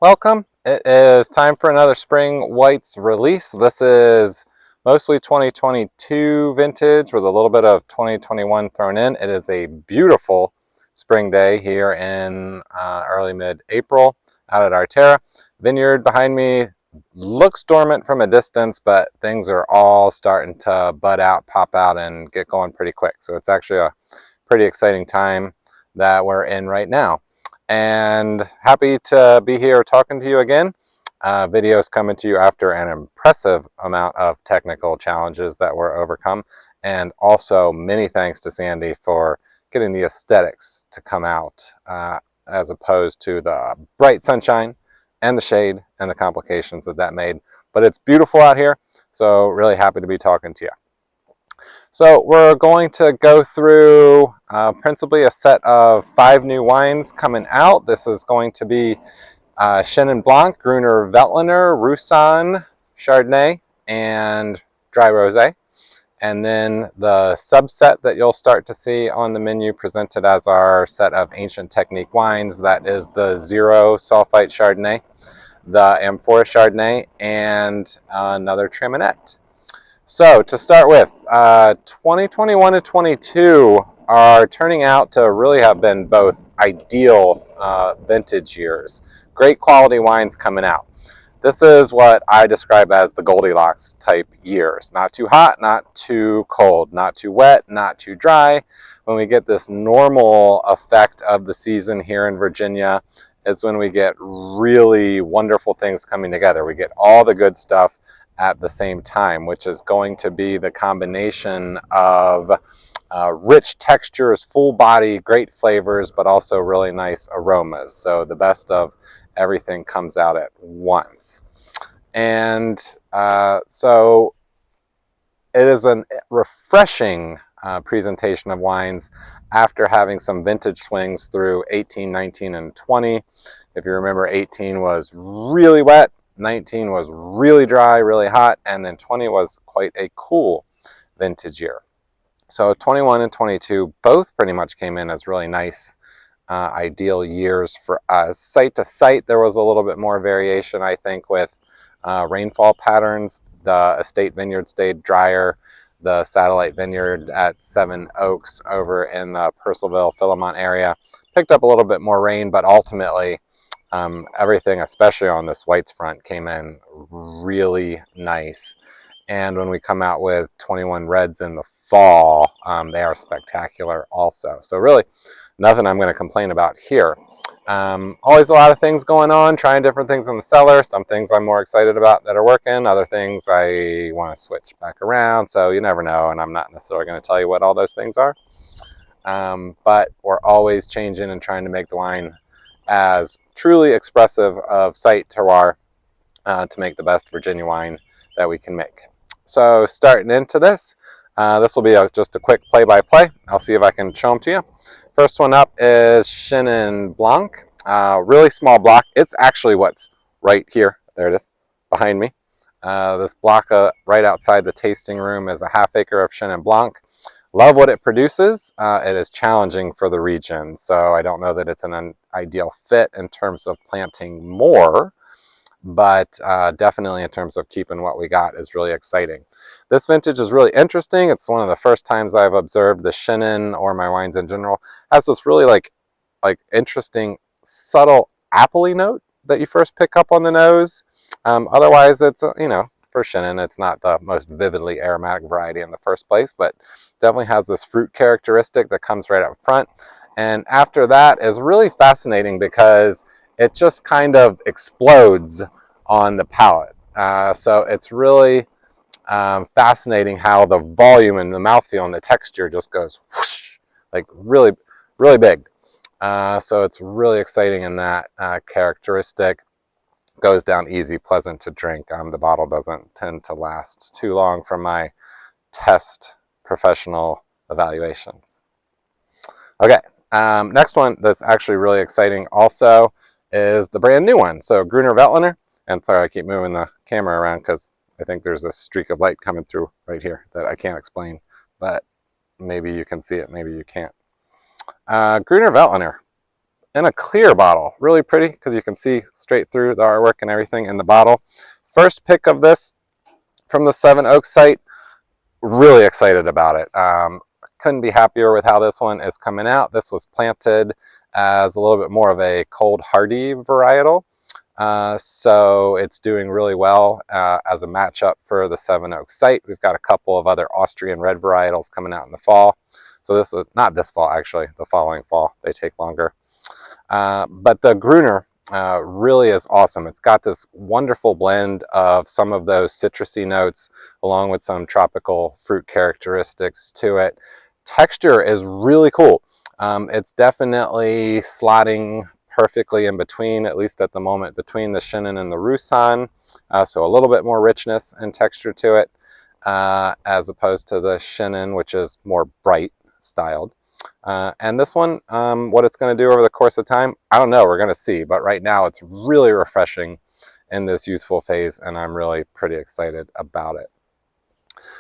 Welcome. It is time for another spring whites release. This is mostly 2022 vintage with a little bit of 2021 thrown in. It is a beautiful spring day here in early mid-April out at Arterra. Vineyard behind me looks dormant from a distance, but things are all starting to bud out, pop out, and get going pretty quick. So it's actually a pretty exciting time that we're in right now. And happy to be here talking to you again. Videos coming to you after an impressive amount of technical challenges that were overcome. And also many thanks to Sandy for getting the aesthetics to come out as opposed to the bright sunshine and the shade and the complications that made. But it's beautiful out here, so really happy to be talking to you. So we're going to go through principally a set of 5 new wines coming out. This is going to be Chenin Blanc, Gruner, Veltliner, Roussanne, Chardonnay, and dry Rosé. And then the subset that you'll start to see on the menu presented as our set of ancient technique wines, that is the zero sulfite Chardonnay, the Amphora Chardonnay, and another Traminette. So to start with, 2021 and 22 are turning out to really have been both ideal vintage years. Great quality wines coming out. This is what I describe as the Goldilocks type years. Not too hot, not too cold, not too wet, not too dry. When we get this normal effect of the season here in Virginia is when we get really wonderful things coming together. We get all the good stuff at the same time, which is going to be the combination of rich textures, full body, great flavors, but also really nice aromas. So the best of everything comes out at once. And so it is a refreshing presentation of wines after having some vintage swings through 18, 19, and 20. If you remember, 18 was really wet, 19 was really dry, really hot, and then 20 was quite a cool vintage year. So 21 and 22 both pretty much came in as really nice, ideal years for us. Site to site, there was a little bit more variation, I think, with rainfall patterns. The estate vineyard stayed drier. The satellite vineyard at Seven Oaks over in the Purcellville, Philemont area picked up a little bit more rain, but ultimately everything, especially on this whites front, came in really nice. And when we come out with 21 reds in the fall, they are spectacular also. So really nothing I'm going to complain about here. Always a lot of things going on, trying different things in the cellar. Some things I'm more excited about that are working. Other things I want to switch back around. So you never know, and I'm not necessarily going to tell you what all those things are. But we're always changing and trying to make the wine as truly expressive of site terroir to make the best Virginia wine that we can make. So starting into this, this will be just a quick play-by-play. I'll see if I can show them to you. First one up is Chenin Blanc, really small block. It's actually what's right here. There it is, behind me. This block right outside the tasting room is a ½ acre of Chenin Blanc. Love what it produces. It is challenging for the region, so I don't know that it's an ideal fit in terms of planting more, but definitely in terms of keeping what we got is really exciting. This vintage is really interesting. It's one of the first times I've observed the Chenin, or my wines in general, has this really like interesting, subtle apple-y note that you first pick up on the nose. Otherwise, it's, for Chenin, it's not the most vividly aromatic variety in the first place, but definitely has this fruit characteristic that comes right up front. And after that is really fascinating because it just kind of explodes on the palate. So it's really fascinating how the volume and the mouthfeel and the texture just goes whoosh, like really, really big. So it's really exciting in that characteristic. Goes down easy, pleasant to drink. The bottle doesn't tend to last too long from my test professional evaluations. Okay, next one that's actually really exciting also is the brand new one. So Gruner Veltliner, and sorry I keep moving the camera around because I think there's a streak of light coming through right here that I can't explain, but maybe you can see it, maybe you can't. Gruner Veltliner, in a clear bottle. Really pretty because you can see straight through the artwork and everything in the bottle. First pick of this from the Seven Oaks site. Really excited about it. Couldn't be happier with how this one is coming out. This was planted as a little bit more of a cold hardy varietal. So it's doing really well as a matchup for the Seven Oaks site. We've got a couple of other Austrian red varietals coming out in the fall. So this is not this fall, actually, the following fall. They take longer. But the Gruner really is awesome. It's got this wonderful blend of some of those citrusy notes along with some tropical fruit characteristics to it. Texture is really cool. It's definitely slotting perfectly in between, at least at the moment, between the Chenin and the Roussanne. So a little bit more richness and texture to it as opposed to the Chenin, which is more bright styled. And this one, what it's going to do over the course of time, I don't know, we're going to see. But right now it's really refreshing in this youthful phase, and I'm really pretty excited about it.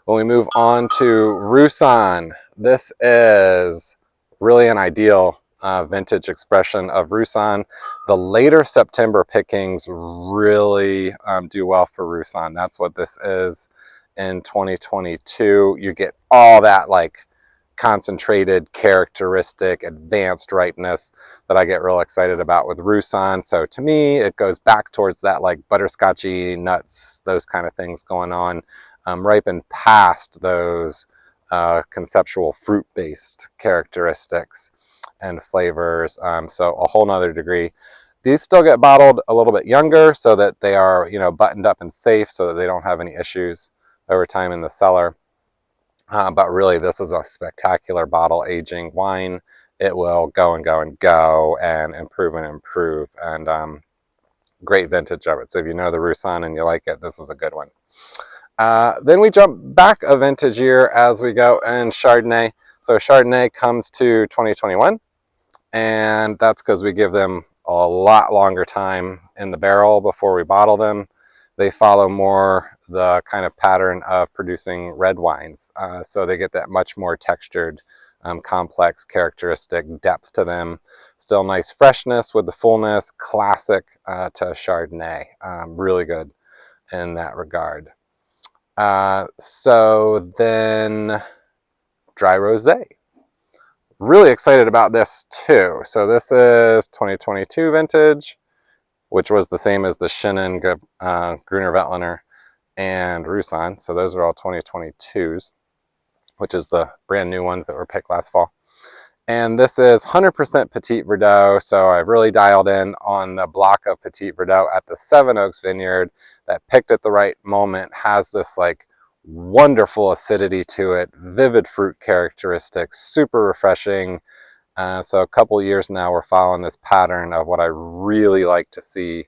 When we move on to Roussanne, this is really an ideal vintage expression of Roussanne. The later September pickings really do well for Roussanne. That's what this is in 2022. You get all that like concentrated, characteristic, advanced ripeness that I get real excited about with Roussanne. So to me, it goes back towards that like butterscotchy nuts, those kind of things going on, ripened past those conceptual fruit-based characteristics and flavors. So a whole nother degree. These still get bottled a little bit younger so that they are, you know, buttoned up and safe so that they don't have any issues over time in the cellar. But really, this is a spectacular bottle aging wine. It will go and go and go and improve and improve. And great vintage of it. So if you know the Roussanne and you like it, this is a good one. Then we jump back a vintage year as we go in Chardonnay. So Chardonnay comes to 2021. And that's because we give them a lot longer time in the barrel before we bottle them. They follow more the kind of pattern of producing red wines. So they get that much more textured, complex, characteristic depth to them. Still nice freshness with the fullness, classic to Chardonnay. Really good in that regard. So then dry rosé. Really excited about this too. So this is 2022 vintage, which was the same as the Chenin, Gruner, Veltliner, and Roussanne. So those are all 2022s, which is the brand new ones that were picked last fall. And this is 100% Petit Verdot. So I've really dialed in on the block of Petit Verdot at the Seven Oaks Vineyard that picked at the right moment, has this like wonderful acidity to it, vivid fruit characteristics, super refreshing. So a couple years now we're following this pattern of what I really like to see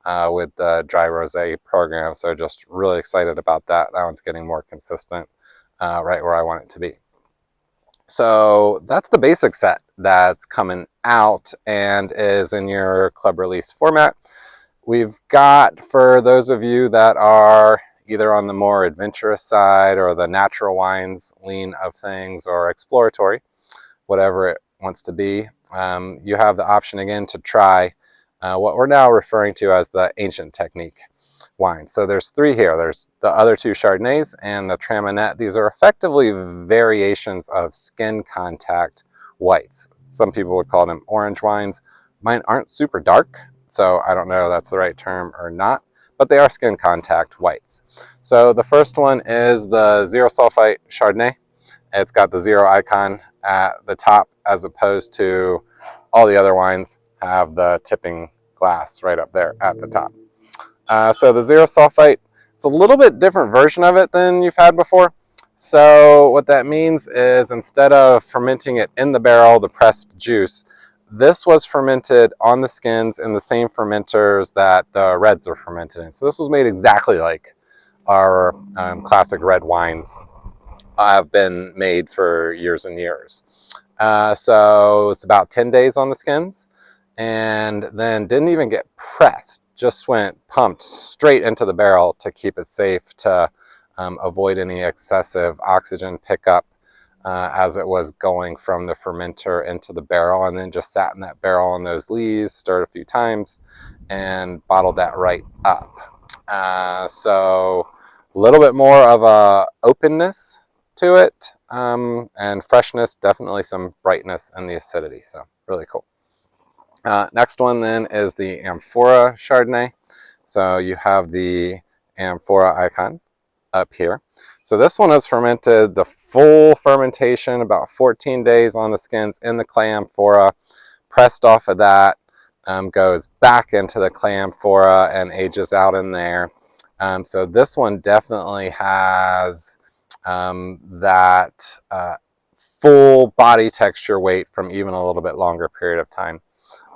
with the dry rosé program. So just really excited about that. That one's getting more consistent, right where I want it to be. So that's the basic set that's coming out and is in your club release format. We've got, for those of you that are either on the more adventurous side or the natural wines lean of things or exploratory, whatever it wants to be, you have the option again to try what we're now referring to as the ancient technique wine. So there's three here. There's the other two Chardonnays and the Traminette. These are effectively variations of skin contact whites. Some people would call them orange wines. Mine aren't super dark, so I don't know if that's the right term or not, but they are skin contact whites. So the first one is the zero sulfite Chardonnay. It's got the zero icon at the top as opposed to all the other wines have the tipping glass right up there at the top. So the zero sulfite, it's a little bit different version of it than you've had before. So what that means is instead of fermenting it in the barrel, the pressed juice, this was fermented on the skins in the same fermenters that the reds are fermented in. So this was made exactly like our classic red wines have been made for years and years. So it's about 10 days on the skins and then didn't even get pressed. Just went pumped straight into the barrel to keep it safe, to avoid any excessive oxygen pickup as it was going from the fermenter into the barrel, and then just sat in that barrel on those lees, stirred a few times, and bottled that right up. So a little bit more of a openness to it, and freshness, definitely some brightness and the acidity, so really cool. Next one then is the Amphora Chardonnay. So you have the Amphora icon up here. So this one is fermented the full fermentation, about 14 days on the skins in the clay amphora. Pressed off of that, goes back into the clay amphora and ages out in there. So this one definitely has that full body texture weight from even a little bit longer period of time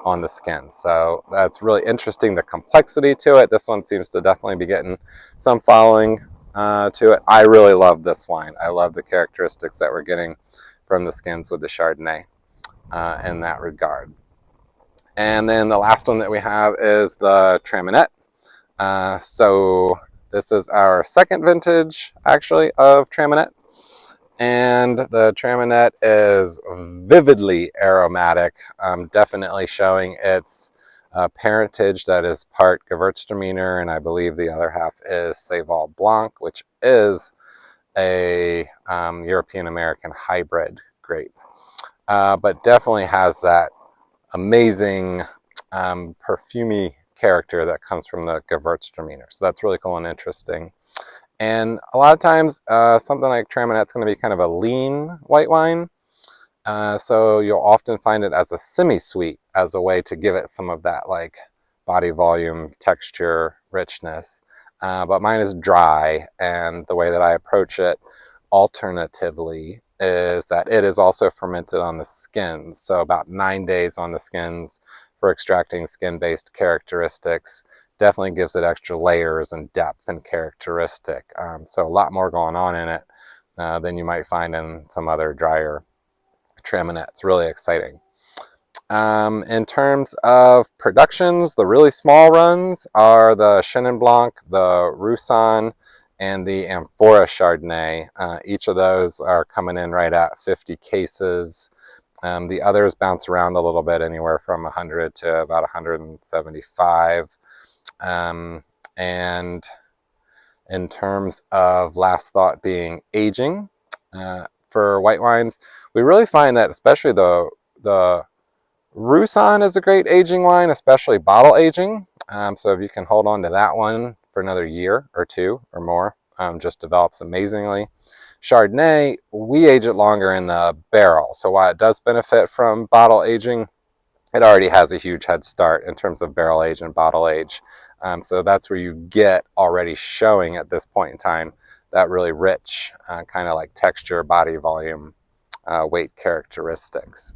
on the skin. So that's really interesting, the complexity to it. This one seems to definitely be getting some following to it. I really love this wine. I love the characteristics that we're getting from the skins with the Chardonnay in that regard. And then the last one that we have is the Traminette. So this is our second vintage, actually, of Traminette. And the Traminette is vividly aromatic, definitely showing its parentage that is part Gewürztraminer, and I believe the other half is Céval Blanc, which is a European-American hybrid grape. But definitely has that amazing perfumey character that comes from the Gewürztraminer. So that's really cool and interesting. And a lot of times, something like Traminette is going to be kind of a lean white wine. So you'll often find it as a semi-sweet, as a way to give it some of that like body volume, texture, richness. But mine is dry, and the way that I approach it alternatively is that it is also fermented on the skins. So about 9 days on the skins for extracting skin-based characteristics. Definitely gives it extra layers and depth and characteristic. So a lot more going on in it than you might find in some other drier Traminette. It's really exciting. In terms of productions, the really small runs are the Chenin Blanc, the Roussanne, and the Amphora Chardonnay. Each of those are coming in right at 50 cases. The others bounce around a little bit, anywhere from 100 to about 175. And in terms of last thought being aging, for white wines, we really find that especially the Roussanne is a great aging wine, especially bottle aging. So if you can hold on to that one for another year or two or more, just develops amazingly. Chardonnay, we age it longer in the barrel. So while it does benefit from bottle aging, it already has a huge head start in terms of barrel age and bottle age. So that's where you get already showing at this point in time that really rich kind of like texture, body volume, weight characteristics.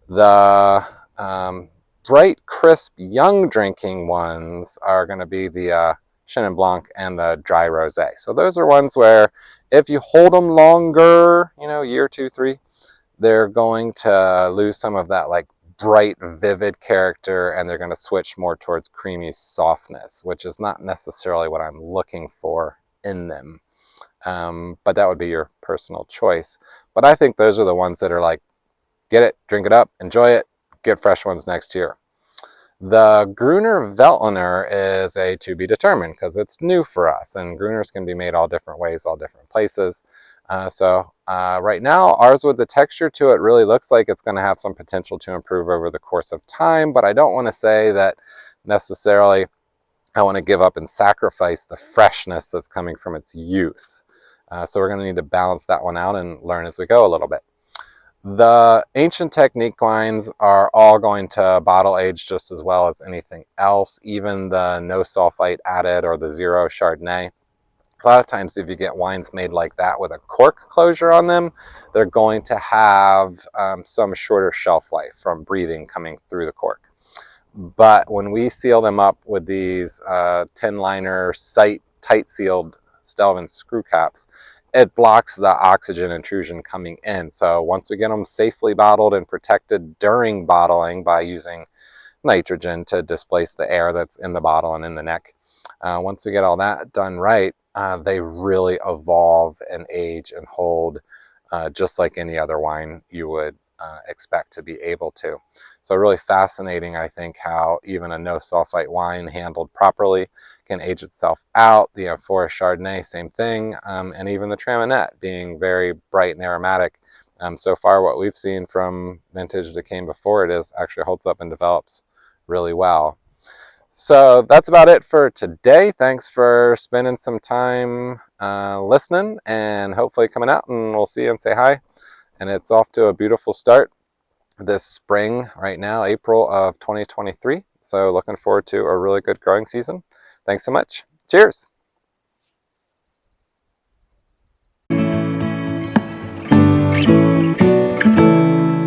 The bright, crisp, young drinking ones are going to be the Chenin Blanc and the dry Rosé. So those are ones where if you hold them longer, you know, year, 2, 3, they're going to lose some of that like bright, vivid character, and they're going to switch more towards creamy softness, which is not necessarily what I'm looking for in them. But that would be your personal choice. But I think those are the ones that are like, get it, drink it up, enjoy it, get fresh ones next year. The Gruner Veltliner is a to be determined because it's new for us, and Gruners can be made all different ways, all different places. So right now, ours with the texture to it really looks like it's going to have some potential to improve over the course of time, but I don't want to say that necessarily I want to give up and sacrifice the freshness that's coming from its youth. So we're going to need to balance that one out and learn as we go a little bit. The ancient technique wines are all going to bottle age just as well as anything else, even the no sulfite added or the zero Chardonnay. A lot of times if you get wines made like that with a cork closure on them, they're going to have some shorter shelf life from breathing coming through the cork. But when we seal them up with these 10-liner tight sealed Stelvin screw caps, it blocks the oxygen intrusion coming in. So once we get them safely bottled and protected during bottling by using nitrogen to displace the air that's in the bottle and in the neck, once we get all that done right, they really evolve and age and hold just like any other wine you would expect to be able to. So really fascinating, I think, how even a no sulfite wine handled properly can age itself out. The Amphora Chardonnay, same thing, and even the Traminette being very bright and aromatic. So far, what we've seen from vintage that came before it is actually holds up and develops really well. So that's about it for today. Thanks for spending some time listening and hopefully coming out, and we'll see you and say hi. And it's off to a beautiful start this spring right now, April of 2023. So looking forward to a really good growing season. Thanks so much. Cheers.